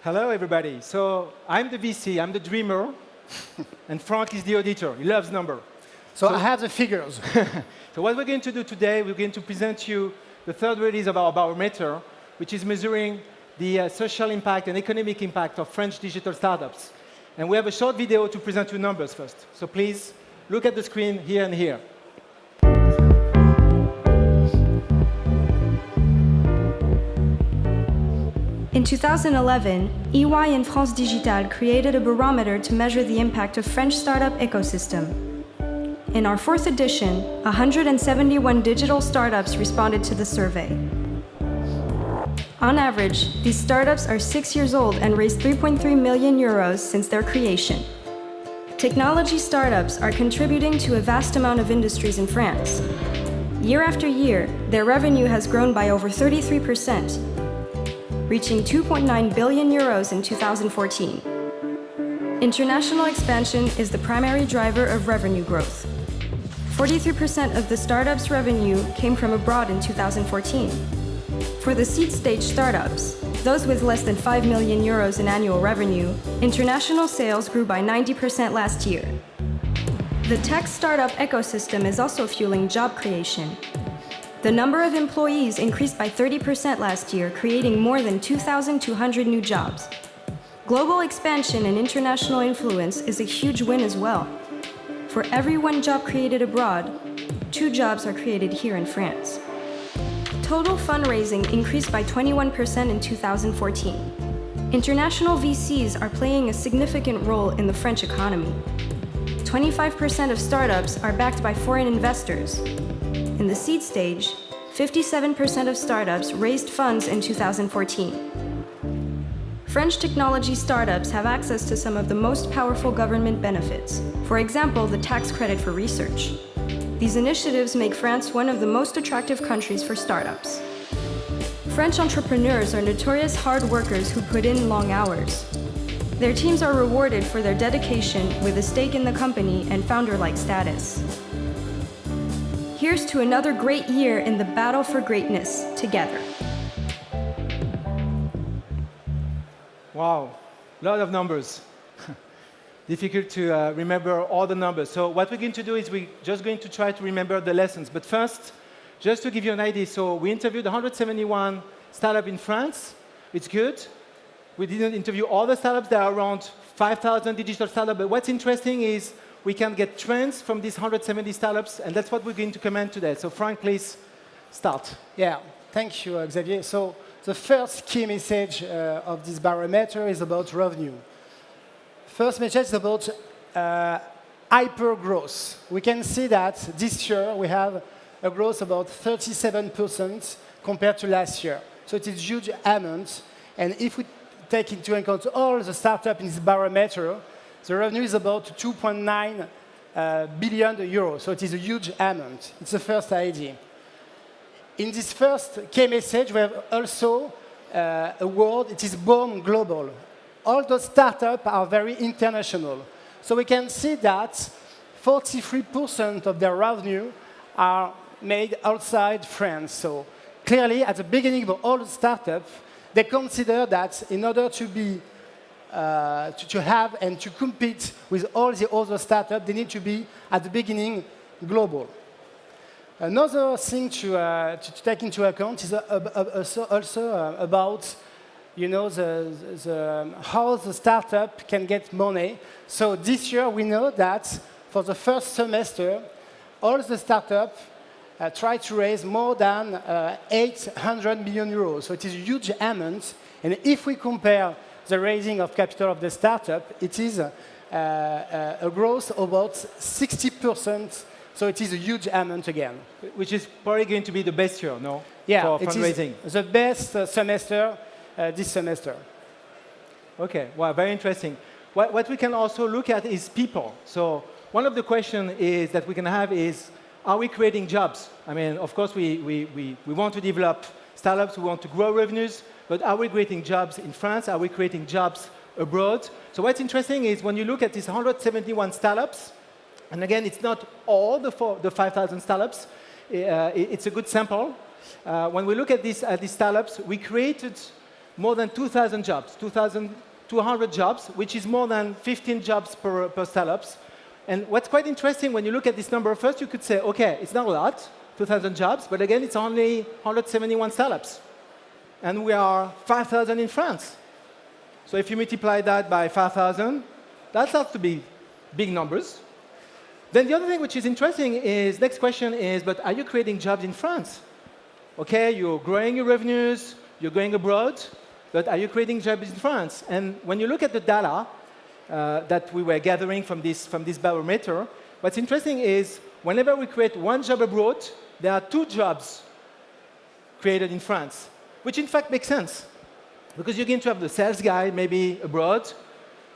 Hello, everybody. So I'm the VC, I'm the dreamer, and Franck is the auditor. He loves numbers. So I have the figures. So what we're going to do today, we're going to present you the third release of our barometer, which is measuring the social impact and economic impact of French digital startups. And we have a short video to present you numbers first. So please look at the screen here and here. In 2011, EY and France Digitale created a barometer to measure the impact of French startup ecosystem. In our fourth edition, 171 digital startups responded to the survey. On average, these startups are 6 years old and raised 3.3 million euros since their creation. Technology startups are contributing to a vast amount of industries in France. Year after year, their revenue has grown by over 33%, reaching 2.9 billion euros in 2014. International expansion is the primary driver of revenue growth. 43% of the startups' revenue came from abroad in 2014. For the seed stage startups, those with less than 5 million euros in annual revenue, international sales grew by 90% last year. The tech startup ecosystem is also fueling job creation. The number of employees increased by 30% last year, creating more than 2,200 new jobs. Global expansion and international influence is a huge win as well. For every one job created abroad, 2 jobs are created here in France. Total fundraising increased by 21% in 2014. International VCs are playing a significant role in the French economy. 25% of startups are backed by foreign investors. In the seed stage, 57% of startups raised funds in 2014. French technology startups have access to some of the most powerful government benefits. For example, the tax credit for research. These initiatives make France one of the most attractive countries for startups. French entrepreneurs are notorious hard workers who put in long hours. Their teams are rewarded for their dedication with a stake in the company and founder-like status. Here's to another great year in the battle for greatness together. Wow, a lot of numbers. Difficult to remember all the numbers. So what we're going to do is we're just going to try to remember the lessons. But first, just to give you an idea, so we interviewed 171 startups in France. It's good. We didn't interview all the startups. There are around 5,000 digital startups. But what's interesting is we can get trends from these 170 startups, and that's what we're going to comment today. So Franck, please start. Yeah, thank you, Xavier. So the first key message of this barometer is about revenue. First message is about hyper growth. We can see that this year we have a growth about 37% compared to last year. So it is a huge amount. And if we take into account all the startups in this barometer, the revenue is about 2.9 billion euros. So it is a huge amount. It's the first idea. In this first key message, we have also a word, it is born global. All those startups are very international. So we can see that 43% of their revenue are made outside France. So clearly, at the beginning of all the startups, they consider that in order to be to have and to compete with all the other startups, they need to be, at the beginning, global. Another thing to take into account is also about how the startup can get money. So this year we know that for the first semester, all the startups try to raise more than 800 million euros. So it is a huge amount. And if we compare the raising of capital of the startup, it is a growth of about 60%. So it is a huge amount again. Which is probably going to be the best year, no? Yeah, for fundraising. It is the best semester this semester. Okay, well, very interesting. What we can also look at is people. So one of the questions is that we can have is, are we creating jobs? I mean, of course, we want to develop startups, we want to grow revenues, but are we creating jobs in France? Are we creating jobs abroad? So what's interesting is when you look at these 171 startups, and again, it's not all the 5,000 startups, it's a good sample. When we look at these startups, we created more than 2,000 jobs, 2,200 jobs, which is more than 15 jobs per startups. And what's quite interesting when you look at this number, first you could say, okay, it's not a lot, 2,000 jobs, but again, it's only 171 startups. And we are 5,000 in France. So if you multiply that by 5,000, that starts to be big numbers. Then the other thing which is interesting is, next question is, but are you creating jobs in France? Okay, you're growing your revenues, you're going abroad, but are you creating jobs in France? And when you look at the data that we were gathering from this barometer, what's interesting is whenever we create one job abroad, there are 2 jobs created in France, which in fact makes sense. Because you're going to have the sales guy maybe abroad,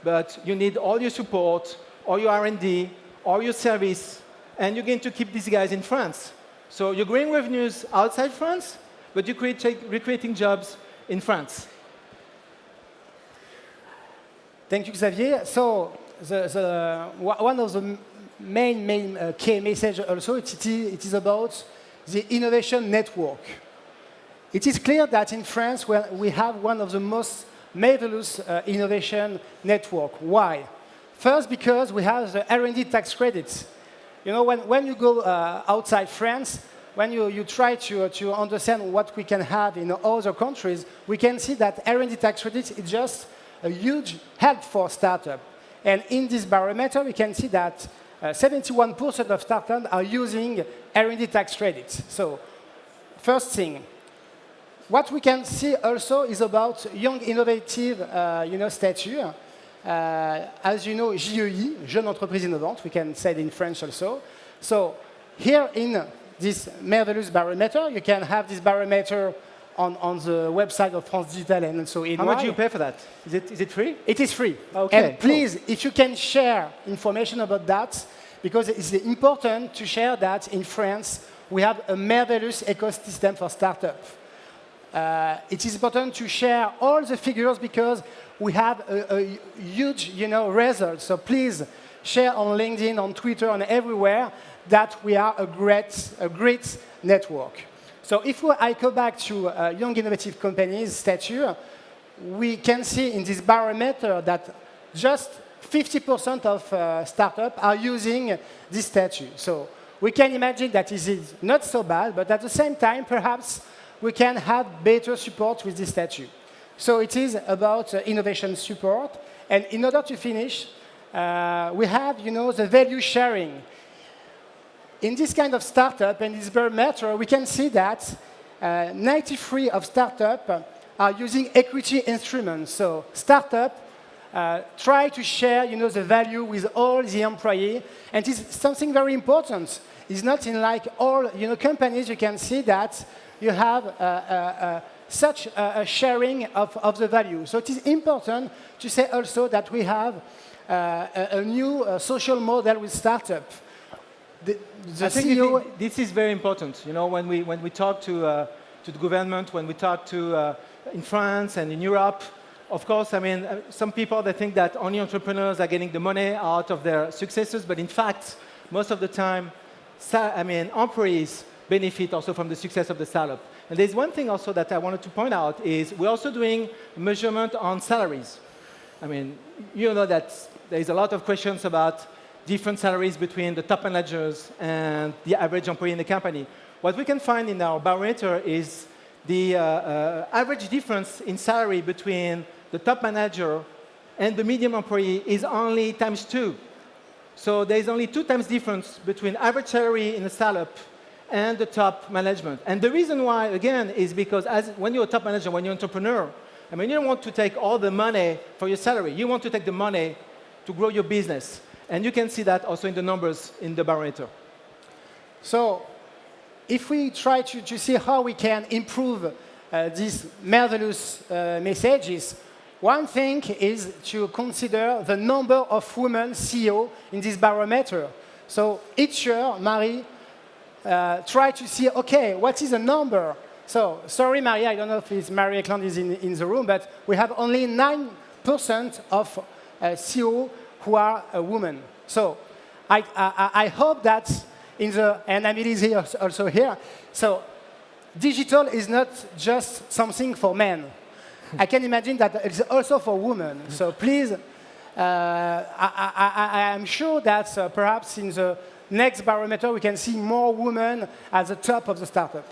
but you need all your support, all your R&D, all your service, and you're going to keep these guys in France. So you're growing revenues outside France, but you're creating jobs in France. Thank you, Xavier. So one of the main key message also, it is about the innovation network. It is clear that in France, we have one of the most marvelous innovation network. Why? First, because we have the R&D tax credits. You know, when you go outside France, when you try to understand what we can have in other countries, we can see that R&D tax credits is just a huge help for startups. And in this barometer, we can see that 71% of startups are using R&D tax credits. So, first thing. What we can see also is about young innovative statute. As you know, JEI, Jeune Entreprise Innovante, we can say it in French also. So here in this marvelous barometer, you can have this barometer on the website of France Digitale and also in How much do you pay for that? Is it free? It is free. Okay, and please, if you can share information about that, because it's important to share that in France, we have a marvelous ecosystem for startups. It is important to share all the figures because we have a huge, result. So please share on LinkedIn, on Twitter, and everywhere that we are a great network. So if I go back to Young Innovative Companies statute, we can see in this barometer that just 50% of startups are using this statute. So we can imagine that it is not so bad, but at the same time, perhaps we can have better support with this statute. So it is about innovation support. And in order to finish, we have, the value sharing. In this kind of startup and this barometer, we can see that 93% of startups are using equity instruments. So startups try to share, the value with all the employees. And it's something very important. It's not in like all, companies, you can see that you have such a sharing of the value. So it is important to say also that we have a new social model with startups. I think this is very important. When we talk to the government, when we talk to in France and in Europe, of course, some people they think that only entrepreneurs are getting the money out of their successes, but in fact, most of the time, employees benefit also from the success of the startup. And there's one thing also that I wanted to point out is we're also doing measurement on salaries. You know that there's a lot of questions about different salaries between the top managers and the average employee in the company. What we can find in our barometer is the average difference in salary between the top manager and the medium employee is only ×2. So there's only 2 times difference between average salary in a startup and the top management. And the reason why, again, is because when you're a top manager, when you're an entrepreneur, you don't want to take all the money for your salary. You want to take the money to grow your business. And you can see that also in the numbers in the barometer. So if we try to see how we can improve these marvelous messages, one thing is to consider the number of women CEO in this barometer. So each year, Marie try to see, okay, what is the number? So, sorry, Marie, I don't know if Marie Eklund is in the room, but we have only 9% of CEO who are a woman. So, I hope that and Amélie is here, also here, so digital is not just something for men. I can imagine that it's also for women. So please, I am sure that perhaps in the next barometer we can see more women at the top of the startup.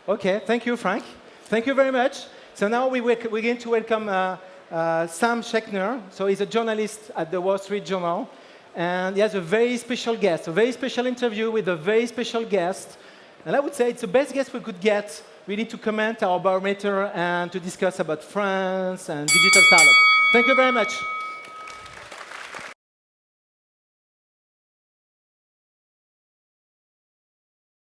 Okay, thank you, Frank. Thank you very much. So now we're going to welcome Sam Schechner. So he's a journalist at the Wall Street Journal. And he has a very special guest, a very special interview with a very special guest. And I would say it's the best guest we could get really to comment our barometer and to discuss about France and digital startup. Thank you very much.